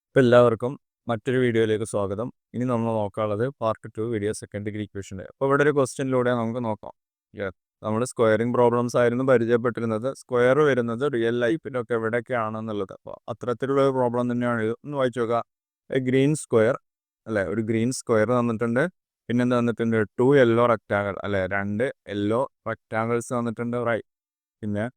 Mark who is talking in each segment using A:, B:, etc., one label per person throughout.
A: ഇപ്പോൾ എല്ലാവർക്കും മറ്റൊരു വീഡിയോയിലേക്ക് സ്വാഗതം. ഇനി നമ്മൾ നോക്കാനുള്ളത് പാർട്ട് 2 വീഡിയോ സെക്കൻഡ് ഡിഗ്രി ഇക്വേഷൻ്റെ. അപ്പോൾ ഇവിടെ ഒരു ക്വസ്റ്റ്യനിലൂടെ നമുക്ക് നോക്കാം. നമ്മൾ സ്ക്വയറിംഗ് പ്രോബ്ലംസ് ആയിരുന്നു പരിചയപ്പെട്ടിരുന്നത്. സ്ക്വയർ വരുന്നത് റിയൽ ലൈഫിലൊക്കെ എവിടെയൊക്കെയാണെന്നുള്ളത്. അപ്പോൾ അത്തരത്തിലുള്ള ഒരു പ്രോബ്ലം തന്നെയാണ് ഇത്. ഒന്ന് വായിച്ചു നോക്കുക. എ ഗ്രീൻ സ്ക്വയർ അല്ലേ, ഒരു ഗ്രീൻ സ്ക്വയർ തന്നിട്ടുണ്ട്. പിന്നെ എന്താ തന്നിട്ടുണ്ട്? 2 യെല്ലോ റെക്റ്റാങ്കിൾ അല്ലേ, 2 യെല്ലോ റെക്റ്റാങ്കിൾസ് തന്നിട്ടുണ്ട്. റൈറ്റ്. പിന്നെ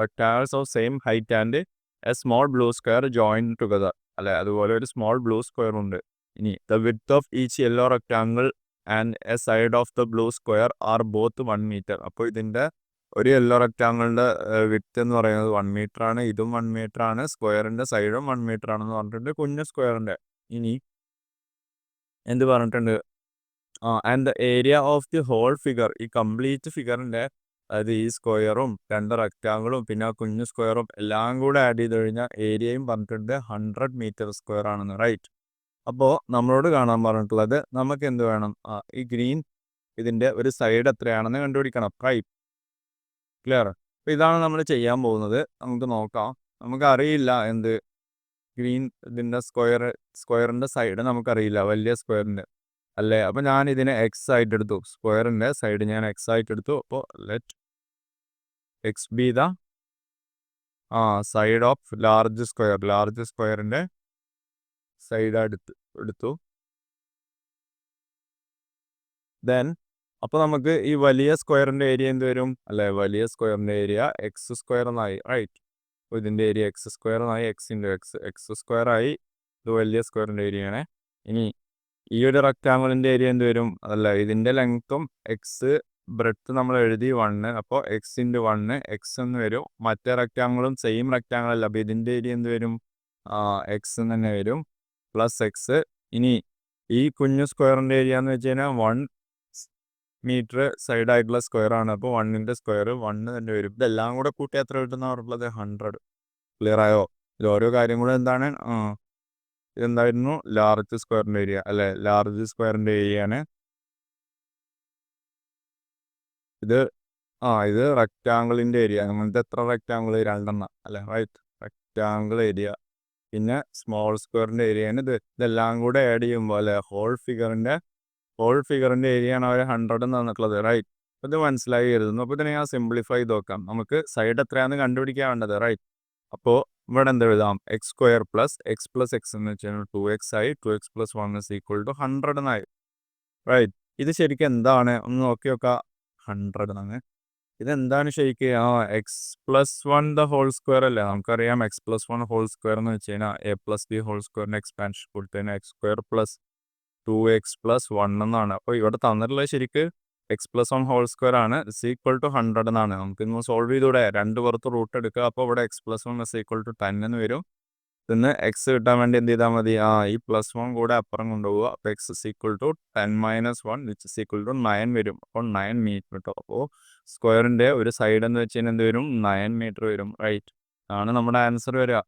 A: rectangles of same height and a small blue square join together അല്ലെ, അതുപോലെ ഒരു സ്മോൾ ബ്ലൂ സ്ക്വയർ ഉണ്ട്. ഇനി the width of each yellow rectangle and a side of the blue square are both 1 metre. അപ്പോൾ ഇതിൻ്റെ ഒരു yellow റെക്റ്റാങ്കിളിൻ്റെ width എന്ന് പറയുന്നത് 1 മീറ്റർ ആണ്, ഇതും 1 മീറ്റർ ആണ്, സ്ക്വയറിൻ്റെ സൈഡും 1 മീറ്റർ ആണെന്ന് പറഞ്ഞിട്ടുണ്ട്, കുഞ്ഞു സ്ക്വയറിൻ്റെ. ഇനി എന്ത് പറഞ്ഞിട്ടുണ്ട്? And the area of the whole figure, ഈ കംപ്ലീറ്റ് ഫിഗറിൻ്റെ, അതായത് ഈ സ്ക്വയറും 2 റെക്റ്റാങ്കിളും പിന്നെ ആ കുഞ്ഞു സ്ക്വയറും എല്ലാം കൂടെ ആഡ് ചെയ്ത് കഴിഞ്ഞാൽ ഏരിയയും പറഞ്ഞിട്ടുണ്ട് 100 മീറ്റർ സ്ക്വയർ ആണെന്ന്. റൈറ്റ്. അപ്പോൾ നമ്മളോട് കാണാൻ പറഞ്ഞിട്ടുള്ളത് നമുക്ക് എന്ത് വേണം? ഈ ഗ്രീൻ ഇതിൻ്റെ ഒരു സൈഡ് എത്രയാണെന്ന് കണ്ടുപിടിക്കണം. റൈറ്റ്. ക്ലിയർ? അപ്പോൾ ഇതാണ് നമ്മൾ ചെയ്യാൻ പോകുന്നത്. നമുക്ക് നോക്കാം. നമുക്കറിയില്ല എന്ത് ഗ്രീൻ ഇതിൻ്റെ സ്ക്വയറിൻ്റെ സൈഡ് നമുക്കറിയില്ല, വലിയ സ്ക്വയറിൻ്റെ അല്ലേ. അപ്പോൾ ഞാൻ ഇതിനെ എക്സ് ആയിട്ട് എടുത്തു, സ്ക്വയറിൻ്റെ സൈഡ് ഞാൻ എക്സ് ആയിട്ട് എടുത്തു. അപ്പോൾ let x be the side of large സ്ക്വയറിൻ്റെ സൈഡ് എടുത്തു. ദെൻ അപ്പോൾ നമുക്ക് ഈ വലിയ സ്ക്വയറിൻ്റെ ഏരിയ എന്ത് വരും? അല്ലേ, വലിയ സ്ക്വയറിൻ്റെ ഏരിയ എക്സ് സ്ക്വയർ എന്നായി. റൈറ്റ്. അപ്പോൾ ഇതിൻ്റെ ഏരിയ എക്സ് സ്ക്വയർ എന്നായി, എക്സ് സ്ക്വയർ ആയി. ഇത് വലിയ സ്ക്വയറിൻ്റെ ഏരിയയാണ്. ഇനി ഈ ഒരു റെക്റ്റാങ്കിളിൻ്റെ ഏരിയ എന്ത് വരും? അല്ല, ഇതിൻ്റെ ലെങ്ത്തും എക്സ് ബ്രെഡ്ത്ത് നമ്മൾ എഴുതി 1, അപ്പോൾ എക്സ് ഇൻറ്റു 1 എക്സ് എന്ന് വരും. മറ്റേ റെക്റ്റാങ്കിളും സെയിം റെക്റ്റാങ്കിൾ അല്ല, അപ്പോൾ ഇതിൻ്റെ ഏരിയ എന്ത് വരും? എക്സ് എന്ന് തന്നെ വരും, പ്ലസ് എക്സ്. ഇനി ഈ കുഞ്ഞു സ്ക്വയറിൻ്റെ ഏരിയ എന്ന് വെച്ച് കഴിഞ്ഞാൽ 1 മീറ്റർ സൈഡായിട്ടുള്ള സ്ക്വയർ ആണ്, അപ്പോൾ 1ൻ്റെ സ്ക്വയർ 1 തന്നെ വരും. ഇതെല്ലാം കൂടെ കൂട്ടി എത്ര കിട്ടുന്ന പറഞ്ഞിട്ടുള്ളത്? 100. ക്ലിയർ ആയോ? ഇത് ഓരോ കാര്യം കൂടെ എന്താണ്? ഇതെന്തായിരുന്നു? ലാർജ് സ്ക്വയറിൻ്റെ ഏരിയ അല്ലേ, ലാർജ് സ്ക്വയറിൻ്റെ ഏരിയ ആണ് ഇത്. ഇത് റെക്റ്റാങ്കിളിൻ്റെ ഏരിയ. അങ്ങനത്തെ എത്ര റെക്റ്റാങ്കിൾ? 2 അല്ലേ. റൈറ്റ്. Rectangle area. പിന്നെ സ്മോൾ സ്ക്വയറിൻ്റെ ഏരിയ ആണ് ഇത്. ഇതെല്ലാം കൂടെ ആഡ് ചെയ്യുമ്പോൾ അല്ലേ, ഹോൾ ഫിഗറിൻ്റെ ഏരിയ ആണ് അവർ 100 എന്ന് തന്നിട്ടുള്ളത്. റൈറ്റ്. ഇത് മനസ്സിലായി കരുതുന്നു. അപ്പോൾ ഇതിനെ ഞാൻ സിംപ്ലിഫൈ ചെയ്ത് നോക്കാം. നമുക്ക് സൈഡ് എത്രയാണെന്ന് കണ്ടുപിടിക്കാൻ വേണ്ടത്. റൈറ്റ്. അപ്പോൾ ഇവിടെ എന്ത് എഴുതാം? എക്സ് സ്ക്വയർ പ്ലസ് എക്സ് എന്ന് വെച്ച് കഴിഞ്ഞാൽ 2x ആയി. 2x + 1 = 100 എന്നായി. റൈറ്റ്. ഇത് ശരിക്കും എന്താണ് ഒന്ന് നോക്കി നോക്കാം. 100 എന്നാണ്. ഇതെന്താണ് ശരിക്കും? X plus 1 the whole square അല്ലേ. നമുക്കറിയാം എക്സ് പ്ലസ് 1 ഹോൾ സ്ക്വയർ എന്ന് വെച്ച് കഴിഞ്ഞാൽ a+b ഹോൾ സ്ക്വയറിൻ്റെ എക്സ്പാൻഷൻ കൊടുത്തതിന് എക്സ് സ്ക്വയർ പ്ലസ് 2x + 1 എന്നാണ്. അപ്പോൾ ഇവിടെ തന്നിട്ടുള്ളത് ശരിക്ക് എക്സ് പ്ലസ് 1 ഹോൾ സ്ക്വയർ ആണ്, = 100 എന്നാണ്. നമുക്കിന്ന് സോൾവ് ചെയ്തൂടെ? 2 പുറത്ത് റൂട്ട് എടുക്കുക. അപ്പോൾ ഇവിടെ എക്സ് പ്ലസ് 1 = 10 എന്ന് വരും. ഇതിന്ന് എക്സ് കിട്ടാൻ വേണ്ടി എന്ത് ചെയ്താൽ മതി? ഈ +1 കൂടെ അപ്പുറം കൊണ്ടുപോകുക. അപ്പോൾ എക്സ് = 10 - 1 = 9 വരും. അപ്പോൾ 9 മീറ്റർ കിട്ടും. അപ്പോൾ സ്ക്വയറിൻ്റെ ഒരു സൈഡ് എന്ന് വെച്ച് കഴിഞ്ഞാൽ എന്ത് വരും? 9 മീറ്റർ വരും. റൈറ്റ്. ആണ് നമ്മുടെ ആൻസർ വരിക.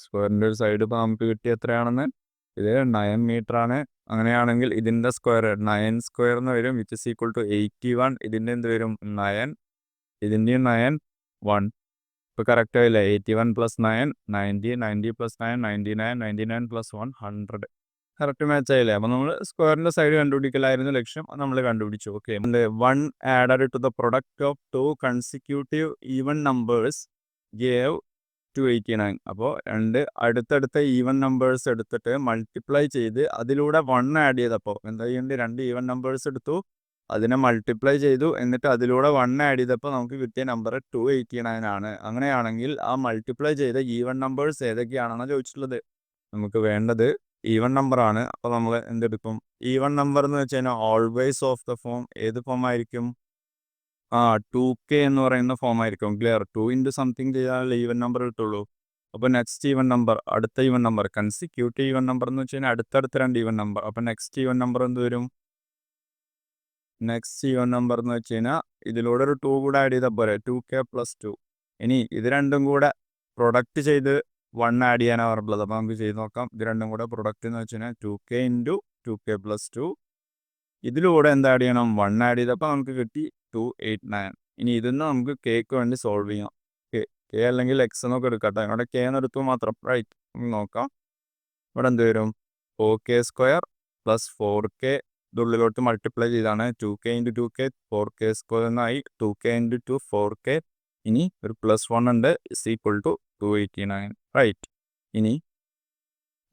A: സ്ക്വയറിൻ്റെ ഒരു സൈഡ് ഇപ്പോൾ നമുക്ക് കിട്ടിയ എത്രയാണെന്ന്? ഇത് 9 മീറ്റർ ആണ്. അങ്ങനെയാണെങ്കിൽ ഇതിൻ്റെ സ്ക്വയർ 9 സ്ക്വയർ എന്ന് വരും, = 81. ഇതിൻ്റെ എന്ത് വരും? 9. ഇതിൻ്റെയും 9 1. ഇപ്പോൾ കറക്റ്റ് ആയില്ലേ? 81 + 9 90, 90 + 9 99, 99 + 1 100. കറക്റ്റ് മാച്ച് ആയില്ലേ? അപ്പോൾ നമ്മൾ സ്ക്വയറിൻ്റെ സൈഡ് കണ്ടുപിടിക്കലായിരുന്നു ലക്ഷ്യം. അത് നമ്മൾ കണ്ടുപിടിച്ചു. Okay. 1 added to the product of 2 consecutive even numbers gave 289. അപ്പോൾ 2 അടുത്തടുത്ത ഈവൻ നമ്പേഴ്സ് എടുത്തിട്ട് മൾട്ടിപ്ലൈ ചെയ്ത് അതിലൂടെ 1 ആഡ് ചെയ്തപ്പോൾ എന്താ ചെയ്യേണ്ടത്? 2 ഈവൻ നമ്പേഴ്സ് എടുത്തു, അതിനെ മൾട്ടിപ്ലൈ ചെയ്തു, എന്നിട്ട് അതിലൂടെ 1 ആഡ് ചെയ്തപ്പോൾ നമുക്ക് കിട്ടിയ നമ്പർ 289 ആണ്. അങ്ങനെയാണെങ്കിൽ ആ മൾട്ടിപ്ലൈ ചെയ്ത ഈവൻ നമ്പേഴ്സ് ഏതൊക്കെയാണെന്നാണ് ചോദിച്ചിട്ടുള്ളത്. നമുക്ക് വേണ്ടത് ഈവൻ നമ്പർ ആണ്. അപ്പോൾ നമ്മൾ എന്തെടുക്കും? ഈവൻ നമ്പർ എന്ന് വെച്ച് കഴിഞ്ഞാൽ ഓൾവേസ് ഓഫ് ദ ഫോം ഏത് ഫോം ആയിരിക്കും? 2k എന്ന് പറയുന്ന ഫോം ആയിരിക്കും. ക്ലിയർ? 2 ഇൻറ്റു സംതിങ് ചെയ്താൽ ഈവൻ നമ്പർ കിട്ടുള്ളൂ. അപ്പോൾ നെക്സ്റ്റ് ഈവൻ നമ്പർ, അടുത്ത even number, consecutive even number എന്ന് വെച്ച് കഴിഞ്ഞാൽ അടുത്തടുത്ത 2 ഈവൻ നമ്പർ. അപ്പോൾ നെക്സ്റ്റ് ഈവൻ നമ്പർ എന്ത് വരും? നെക്സ്റ്റ് ഈവൻ നമ്പർ എന്ന് വെച്ച് കഴിഞ്ഞാൽ ഇതിലൂടെ ഒരു 2 കൂടെ ആഡ് ചെയ്താൽ പോരെ, 2k + 2. ഇനി ഇത് രണ്ടും കൂടെ പ്രൊഡക്റ്റ് ചെയ്ത് 1 ആഡ് ചെയ്യാനാണ് പറഞ്ഞിട്ടുള്ളത്. അപ്പോൾ നമുക്ക് ചെയ്ത് നോക്കാം. ഇത് രണ്ടും കൂടെ പ്രൊഡക്റ്റ് എന്ന് വെച്ച് കഴിഞ്ഞാൽ 2k × 2k + 2. ഇതിലൂടെ എന്ത് ആഡ് ചെയ്യണം? 1 ആഡ് ചെയ്തപ്പോൾ നമുക്ക് കിട്ടി 289. ഇനി ഇതിന്ന് നമുക്ക് കേക്ക് വേണ്ടി സോൾവ് ചെയ്യാം. കെ അല്ലെങ്കിൽ എക്സ് എന്നൊക്കെ എടുക്കട്ടെ, ഇവിടെ കെ എന്നെടുത്തു മാത്രം. റൈറ്റ്, നോക്കാം. ഇവിടെ എന്ത് വരും? 4k² പ്ലസ് 4k ഉള്ളിലോട്ട് മൾട്ടിപ്ലൈ ചെയ്താണ്. 2k × 2k 4k² എന്നായി. 2k × 2 4k. ഇനി ഒരു +1 ഉണ്ട്, = 289. റൈറ്റ്. ഇനി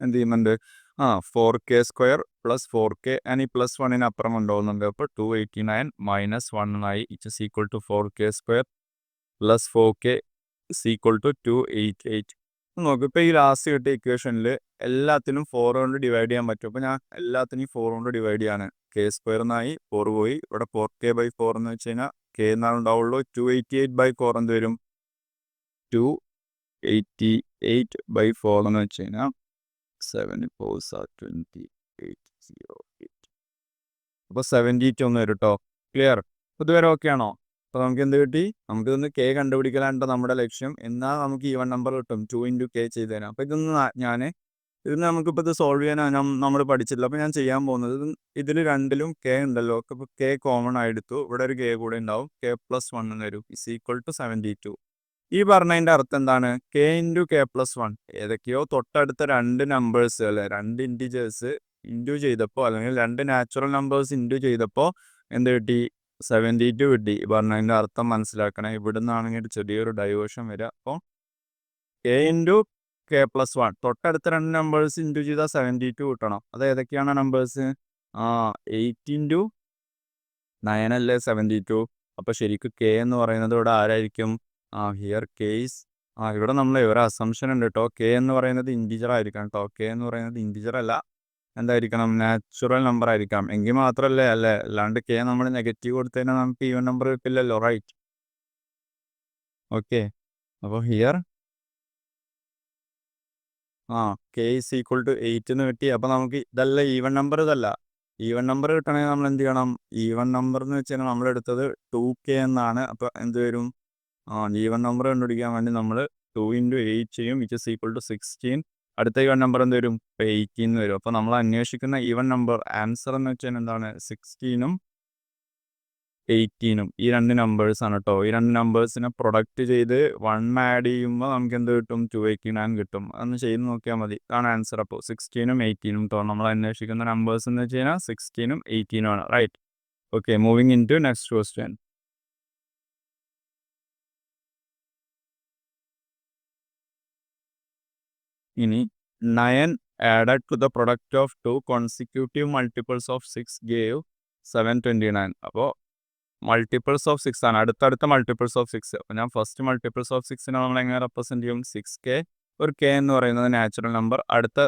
A: എന്ത് ചെയ്യുന്നുണ്ട്? 4k² പ്ലസ് 4k ഇനി +1 അപ്പുറം കൊണ്ടുപോകുന്നുണ്ട്. അപ്പോൾ 289 - 1 ആയി. = 4k² പ്ലസ് 4k = 288. നോക്കും, ഇപ്പോൾ ഈ ലാസ്റ്റ് കിട്ടിയ ഇക്വേഷനിൽ എല്ലാത്തിനും 4 കൊണ്ട് ഡിവൈഡ് ചെയ്യാൻ പറ്റും. അപ്പോൾ ഞാൻ എല്ലാത്തിനും 4 കൊണ്ട് ഡിവൈഡ് ചെയ്യാണ്. k² എന്നായി, 4 പോയി. ഇവിടെ 4k/4 എന്ന് വെച്ച് കഴിഞ്ഞാൽ k എന്നാണ് ഉണ്ടാവുള്ളൂ. 288/4 എന്ത് വരും? 288/4 എന്ന് വെച്ച് കഴിഞ്ഞാൽ 7 4s are 2808. അപ്പോൾ 72 ഒന്ന് വരും കേട്ടോ. ക്ലിയർ? ഇതുവരെ ഓക്കെ ആണോ? അപ്പോൾ നമുക്ക് എന്ത് കിട്ടി? നമുക്കിതൊന്ന് കെ കണ്ടുപിടിക്കലാണ് നമ്മുടെ ലക്ഷ്യം. എന്നാൽ നമുക്ക് ഈവൻ നമ്പർ കിട്ടും. 2 × k ചെയ്ത് തരാം. അപ്പോൾ ഇതിന് നമുക്കിപ്പോൾ ഇത് സോൾവ് ചെയ്യാൻ നമ്മൾ പഠിച്ചിട്ടില്ല. അപ്പോൾ ഞാൻ ചെയ്യാൻ പോകുന്നത്, ഇതിൽ രണ്ടിലും കെ ഉണ്ടല്ലോ. അപ്പോൾ കെ കോമൺ ആയെടുത്തു. ഇവിടെ ഒരു കെ കൂടെ ഉണ്ടാവും. k+1 എന്ന് വരും. = 72. ഈ പറഞ്ഞതിൻ്റെ അർത്ഥം എന്താണ്? k × k+1 ഏതൊക്കെയോ തൊട്ടടുത്ത രണ്ട് നമ്പേഴ്സ് അല്ലെ, രണ്ട് ഇൻറ്റിജേഴ്സ് ഇൻറ്റു ചെയ്തപ്പോൾ, അല്ലെങ്കിൽ രണ്ട് നാച്ചുറൽ നമ്പേഴ്സ് ഇൻറ്റു ചെയ്തപ്പോൾ എന്ത് കിട്ടി? 72 കിട്ടി. പറഞ്ഞതിൻ്റെ അർത്ഥം മനസ്സിലാക്കണേ. ഇവിടെ നിന്നാണെങ്കിൽ ചെറിയൊരു ഡൈവേർഷൻ വരിക. അപ്പോൾ k × k+1 തൊട്ടടുത്ത രണ്ട് നമ്പേഴ്സ് ഇൻറ്റു ചെയ്താൽ 72 കിട്ടണം. അത് ഏതൊക്കെയാണ് നമ്പേഴ്സ്? 8 × 9 അല്ലേ 72. അപ്പോൾ ശരിക്കും k എന്ന് പറയുന്നത് ഇവിടെ ആരായിരിക്കും? ഹിയർ കേസ് ഇവിടെ നമ്മൾ ഒരു അസംഷൻ ഉണ്ട് കേട്ടോ. k എന്ന് പറയുന്നത് ഇൻറ്റിജർ ആയിരിക്കണം കേട്ടോ. k എന്ന് പറയുന്നത് ഇൻറ്റിജർ അല്ല, എന്തായിരിക്കണം? നാച്ചുറൽ നമ്പർ ആയിരിക്കാം. എങ്കിൽ മാത്രമല്ലേ അല്ലേ, അല്ലാണ്ട് k നമ്മൾ നെഗറ്റീവ് കൊടുത്തു കഴിഞ്ഞാൽ നമുക്ക് ഈവൻ നമ്പർ കിട്ടില്ലല്ലോ. റൈറ്റ്. ഓക്കെ, അപ്പോൾ ഹിയർ k = 8 എന്ന് കിട്ടി. അപ്പോൾ നമുക്ക് ഇതല്ല ഈവൻ നമ്പർ, ഇതല്ല ഈവൻ നമ്പർ കിട്ടണമെങ്കിൽ നമ്മൾ എന്ത് ചെയ്യണം? ഈവൻ നമ്പർ എന്ന് വെച്ച് കഴിഞ്ഞാൽ നമ്മളെടുത്തത് 2k എന്നാണ്. അപ്പോൾ എന്ത് വരും? ഈവൻ നമ്പർ കണ്ടുപിടിക്കാൻ വേണ്ടി നമ്മൾ 2 × 8 ചെയ്യും, = 16. അടുത്ത ഈവൻ നമ്പർ എന്ത് വരും? 18 വരും. അപ്പോൾ നമ്മൾ അന്വേഷിക്കുന്ന ഈവൻ നമ്പർ ആൻസർ എന്ന് വെച്ചാൽ എന്താണ്? 16ഉം 18ഉം ഈ രണ്ട് നമ്പേഴ്സാണ് കേട്ടോ. ഈ രണ്ട് നമ്പേഴ്സിനെ പ്രൊഡക്റ്റ് ചെയ്ത് 1 ആഡ് ചെയ്യുമ്പോൾ നമുക്ക് എന്ത് കിട്ടും? 289 കിട്ടും. അതൊന്ന് ചെയ്ത് നോക്കിയാൽ മതി. ഇതാണ് ആൻസർ. അപ്പോൾ 16ഉം 18ഉം കേട്ടോ. നമ്മൾ അന്വേഷിക്കുന്ന നമ്പേഴ്സ് എന്ന് വെച്ച് കഴിഞ്ഞാൽ 16ഉം 18ഉം ആണ്. Right. Okay, moving into next question. ഇനി 9 added to the product of 2 consecutive multiples of 6 gave 729. അപ്പോൾ മൾട്ടിപ്പിൾസ് ഓഫ് 6 ആണ്, അടുത്തടുത്ത മൾട്ടിപ്പിൾസ് ഓഫ് 6. അപ്പോൾ ഞാൻ ഫസ്റ്റ് മൾട്ടിപ്പിൾസ് ഓഫ് 6നെ നമ്മൾ എങ്ങനെ റെപ്രസെൻറ്റ് ചെയ്യും? 6k. ഒരു k എന്ന് പറയുന്നത് നാച്ചുറൽ നമ്പർ. അടുത്ത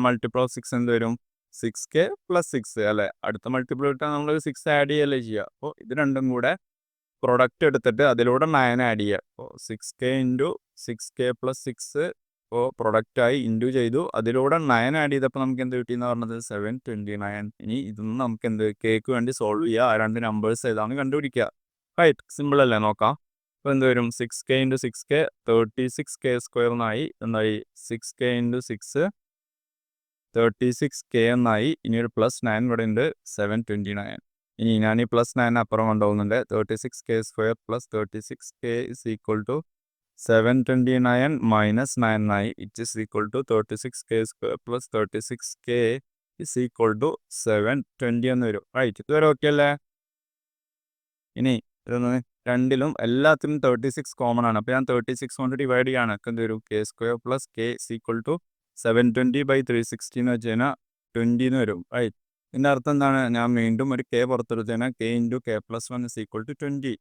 A: മൾട്ടിപ്പിൾ ഓഫ് 6 എന്ത് വരും? 6k + 6 അല്ലേ. അടുത്ത മൾട്ടിപ്പിൾ കിട്ടാൻ നമ്മൾ 6 ആഡ് ചെയ്യല്ലേ ചെയ്യുക. അപ്പോൾ ഇത് രണ്ടും കൂടെ പ്രൊഡക്റ്റ് എടുത്തിട്ട് അതിലൂടെ 9 ആഡ് ചെയ്യുക. അപ്പോൾ 6k × 6k + 6 അപ്പോൾ പ്രൊഡക്റ്റായി ഇൻറ്റു ചെയ്തു, അതിലൂടെ 9 ആഡ് ചെയ്തപ്പോൾ നമുക്ക് എന്ത് കിട്ടിയെന്ന് പറഞ്ഞത്? 729. ഇനി ഇതൊന്നും നമുക്ക് എന്ത് കേക്ക് വേണ്ടി സോൾവ് ചെയ്യുക. ആ രണ്ട് നമ്പേഴ്സ് ഏതാണ് കണ്ടുപിടിക്കുക. റൈറ്റ്, സിമ്പിൾ അല്ലേ? നോക്കാം. അപ്പോൾ എന്ത് വരും? 6k × 6k 36k² എന്നായി. എന്തായി? 6k × 6 36k എന്നായി. ഇനി ഒരു +9 ഇവിടെ ഉണ്ട്, 729. ഇനി ഞാൻ ഈ +9 അപ്പുറം കൊണ്ടുപോകുന്നുണ്ട്. 36k² + 36k = 729 - 9 ആയി. = 36k² + 36k = 720 എന്ന് വരും. റൈറ്റ്, ഇതുവരെ ഓക്കെ അല്ലേ? ഇനി ഇതൊന്ന് രണ്ടിലും എല്ലാത്തിനും 36 കോമൺ ആണ്. അപ്പോൾ ഞാൻ 36 കൊണ്ട് ഡിവൈഡ് ചെയ്യാണ്. എന്ത് വരും? k² + k = 720/360 എന്ന് വെച്ച് കഴിഞ്ഞാൽ 20 എന്ന് വരും. റൈറ്റ്. ഇതിൻ്റെ അർത്ഥം എന്താണ്? ഞാൻ വീണ്ടും ഒരു k പുറത്തെടുത്ത് കഴിഞ്ഞാൽ k × k+1 = 20.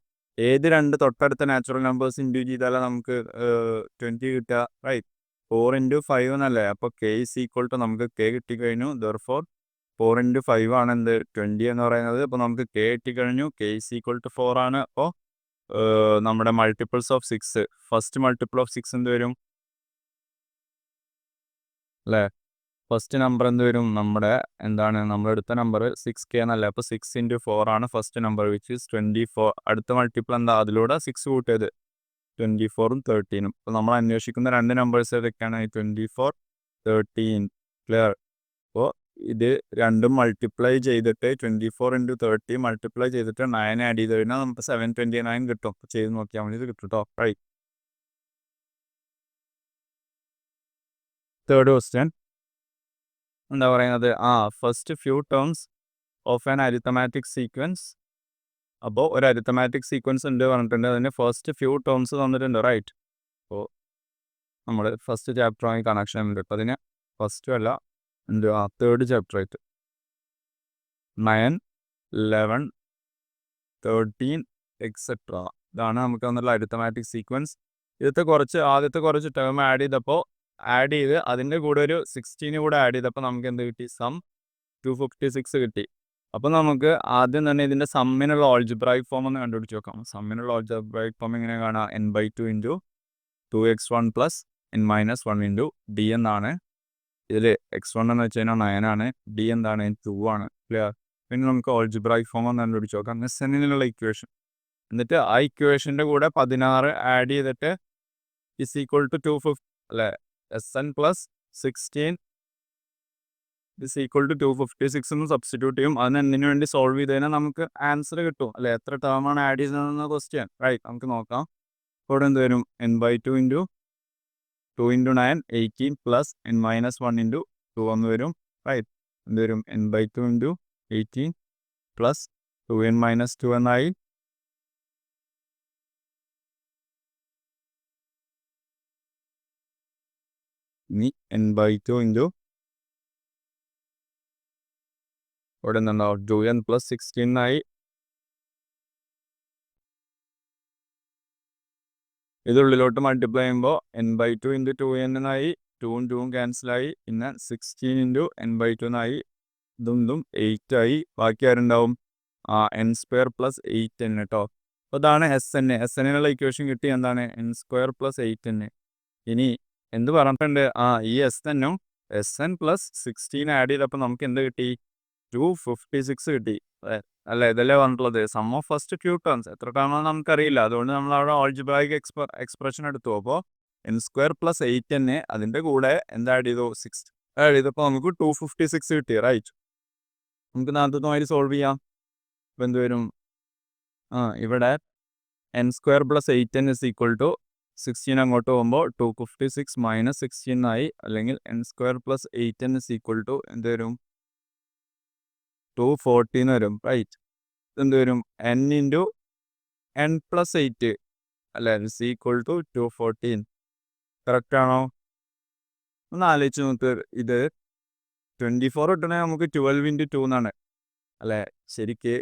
A: ഏത് രണ്ട് തൊട്ടടുത്ത നാച്ചുറൽ നമ്പേഴ്സ് ഇൻറ്റു ചെയ്താലും നമുക്ക് 20 കിട്ടുക. റൈറ്റ്. 4 × 5 എന്നല്ലേ. അപ്പോൾ k = നമുക്ക് k കിട്ടിക്കഴിഞ്ഞു. ദെർഫോർ 4 × 5 ആണ് എന്ത്? 20 എന്ന് പറയുന്നത്. അപ്പോൾ നമുക്ക് k കിട്ടിക്കഴിഞ്ഞു. k = 4 ആണ്. അപ്പോൾ നമ്മുടെ multiples of 6, first multiple of 6 എന്ത് വരും അല്ലേ? ഫസ്റ്റ് നമ്പർ എന്ത് വരും? നമ്മുടെ എന്താണ് നമ്മളെടുത്ത നമ്പർ 6k എന്നല്ലേ. അപ്പോൾ 6 × 4 ആണ് ഫസ്റ്റ് നമ്പർ, വിച്ച് ഈസ് 24. അടുത്ത മൾട്ടിപ്പിൾ എന്താ? അതിലൂടെ 6 കൂട്ടിയത് 24ഉം 13ഉം. അപ്പോൾ നമ്മൾ അന്വേഷിക്കുന്ന രണ്ട് നമ്പേഴ്സ് ഏതൊക്കെയാണ്? 24 13. ക്ലിയർ? അപ്പോൾ ഇത് രണ്ടും മൾട്ടിപ്ലൈ ചെയ്തിട്ട് 24 × 30 മൾട്ടിപ്ലൈ ചെയ്തിട്ട് 9 ആഡ് ചെയ്ത് കഴിഞ്ഞാൽ നമുക്ക് 729 കിട്ടും. ചെയ്ത് നോക്കിയാൽ മതി, ഇത് കിട്ടും കേട്ടോ. റൈറ്റ്. തേർഡ് ക്വസ്റ്റ്യൻ എന്താ പറയുന്നത്, first few terms of an arithmetic sequence. അപ്പോൾ ഒരു അരിത്തമാറ്റിക് സീക്വൻസ് ഉണ്ട് പറഞ്ഞിട്ടുണ്ട്, അതിന് ഫസ്റ്റ് ഫ്യൂ ടേംസ് തന്നിട്ടുണ്ട്, റൈറ്റ്. അപ്പോൾ നമ്മൾ ഫസ്റ്റ് ചാപ്റ്ററുമായി കണക്ഷൻ ഉണ്ട്. അപ്പോൾ അതിന് ഫസ്റ്റും അല്ല തേർഡ് ചാപ്റ്റർ ആയിട്ട് 9, 11, 13 എക്സെട്ര ഇതാണ് നമുക്ക് തന്നുള്ള അരിത്തമാറ്റിക് സീക്വൻസ്. ആദ്യത്തെ കുറച്ച് ടേം ആഡ് ചെയ്ത് അതിൻ്റെ കൂടെ ഒരു 16 കൂടെ ആഡ് ചെയ്തപ്പോൾ നമുക്ക് എന്ത് കിട്ടി, സം 256 കിട്ടി. അപ്പോൾ നമുക്ക് ആദ്യം തന്നെ ഇതിൻ്റെ സമ്മിനുള്ള ഓൾജിബ്രായിക് ഫോം ഒന്ന് കണ്ടുപിടിച്ച് നോക്കാം. സമ്മിനുള്ള ഓൾജിബ്രായിക് ഫോം എങ്ങനെ കാണാം, n/2 into 2x1 plus n-1 into d എന്നാണ്. ഇതിൽ x1 എന്ന് വെച്ച് കഴിഞ്ഞാൽ 9 ആണ്, d എന്താണ് 2 ആണ്. ക്ലിയർ. പിന്നെ നമുക്ക് ഓൾജിബ്രായിക് ഫോം ഒന്ന് കണ്ടുപിടിച്ച് നോക്കാം. എസ്എന്നിനുള്ള ഇക്വേഷൻ, എന്നിട്ട് ആ ഇക്വേഷൻ്റെ കൂടെ 16 ആഡ് ചെയ്തിട്ട് ഇസ് ഈക്വൽ ടു 250 അല്ലേ, SN plus 16 is equal to 256 എന്ന് സബ്സ്റ്റിറ്റ്യൂട്ട് ചെയ്യും. അതിന് എന്തിനു വേണ്ടി സോൾവ് ചെയ്ത് കഴിഞ്ഞാൽ നമുക്ക് ആൻസർ കിട്ടും അല്ലേ. എത്ര ടേമാണ് ആഡ് ചെയ്തതെന്ന ക്വസ്റ്റ്യൻ, റൈറ്റ്. നമുക്ക് നോക്കാം. ഇവിടെ എന്ത് വരും, n/2 into 2 into 9 18 plus n-1 into 2 എന്ന് വരും, റൈറ്റ്. എന്ത് വരും, n/2 ഇൻറ്റു 18 പ്ലസ് 2n-2 എന്നായി. ഇനി n/2 ഇൻറ്റു ഇവിടെ എന്തുണ്ടാവും 2n പ്ലസ് 16 ആയി. ഇതുള്ളിലോട്ട് മൾട്ടിപ്ലൈ ചെയ്യുമ്പോൾ n/2 ഇൻറ്റു 2n എന്നായി, 2ഉം 2ഉം ക്യാൻസലായി. പിന്നെ 16 ഇൻറ്റു n/2 എന്നായി, ഇതും 8 ആയി. ബാക്കി ആരുണ്ടാവും, n² പ്ലസ് 8n കേട്ടോ. അപ്പോൾ ഇതാണ് SN-നുള്ള ഇക്വേഷൻ കിട്ടി, എന്താണ് n² പ്ലസ് 8n. ഇനി എന്ത് പറഞ്ഞിട്ടുണ്ട്, ഈ SN പ്ലസ് 16 ആഡ് ചെയ്തപ്പോൾ നമുക്ക് എന്ത് കിട്ടി, 256 കിട്ടി അല്ലേ. ഇതല്ലേ പറഞ്ഞിട്ടുള്ളത്, sum of first few terms. എത്ര ടേമാണെന്ന് നമുക്കറിയില്ല, അതുകൊണ്ട് നമ്മൾ അവിടെ ഓൾജിബ്രായിക് എക്സ്പ്രഷൻ എടുത്തു. അപ്പോൾ n² പ്ലസ് 8n അതിൻ്റെ കൂടെ എന്ത് ആഡ് ചെയ്തു, 6 ആഡ് ചെയ്തപ്പോൾ നമുക്ക് 256 കിട്ടി, റൈറ്റ്. നമുക്ക് നാളത്തെ സോൾവ് ചെയ്യാം. അപ്പോൾ എന്ത് വരും, ഇവിടെ n² plus 8n is equal to 16 അങ്ങോട്ട് പോകുമ്പോൾ 256 മൈനസ് 16 ആയി. അല്ലെങ്കിൽ n² plus 8n is equal to എന്ത് വരും, 214 വരും, റൈറ്റ്. എന്ത് വരും, n ഇൻറ്റു n പ്ലസ് 8 അല്ലേ, ഇസ് ഈക്വൽ ടു 214. കറക്റ്റ് ആണോ? ഒന്ന് ആലോചിച്ച് നോക്ക്. ഇത് 24 കിട്ടണേ നമുക്ക് 12 ഇൻറ്റു 2 എന്നാണ് അല്ലേ ശരിക്ക്.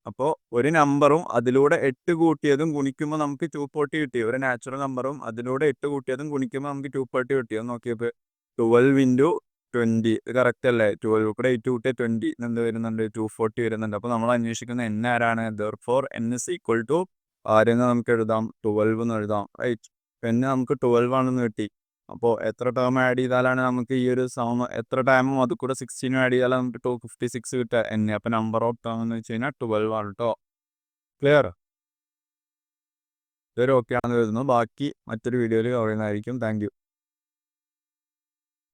A: അപ്പോൾ ഒരു നമ്പറും അതിലൂടെ 8 കൂട്ടിയതും ഗുണിക്കുമ്പോൾ നമുക്ക് 240 കിട്ടി. ഒരു നാച്ചുറൽ നമ്പറും അതിലൂടെ 8 കൂട്ടിയതും ഗുണിക്കുമ്പോൾ നമുക്ക് 240 കിട്ടിയത് നോക്കിയപ്പോൾ 12 ഇൻറ്റു 20 ഇത് കറക്റ്റ് അല്ലേ. 12 കൂടെ 8 കൂട്ടിയ 20 എന്ത് വരുന്നുണ്ട്, 240 വരുന്നുണ്ട്. അപ്പോൾ നമ്മൾ അന്വേഷിക്കുന്ന n ആരാണ്, therefore n is equal to ആരെന്ന് നമുക്ക് എഴുതാം, 12 എന്ന് എഴുതാം, റൈറ്റ്. n നമുക്ക് 12 ആണെന്ന് കിട്ടി. അപ്പോൾ എത്ര ടേം ആഡ് ചെയ്താലാണ് നമുക്ക് ഈ ഒരു എത്ര ടൈമും അത് കൂടെ 16 ആഡ് ചെയ്താലാണ് നമുക്ക് 256 കിട്ടുക n. അപ്പോൾ നമ്പർ ഓഫ് ടേം എന്ന് വെച്ച് കഴിഞ്ഞാൽ 12 ആണ് കേട്ടോ. ക്ലിയർ? ഇതൊരു ഓക്കെ ആണെന്ന് വരുന്നു. ബാക്കി മറ്റൊരു വീഡിയോയിൽ പറയുന്നതായിരിക്കും. Thank you.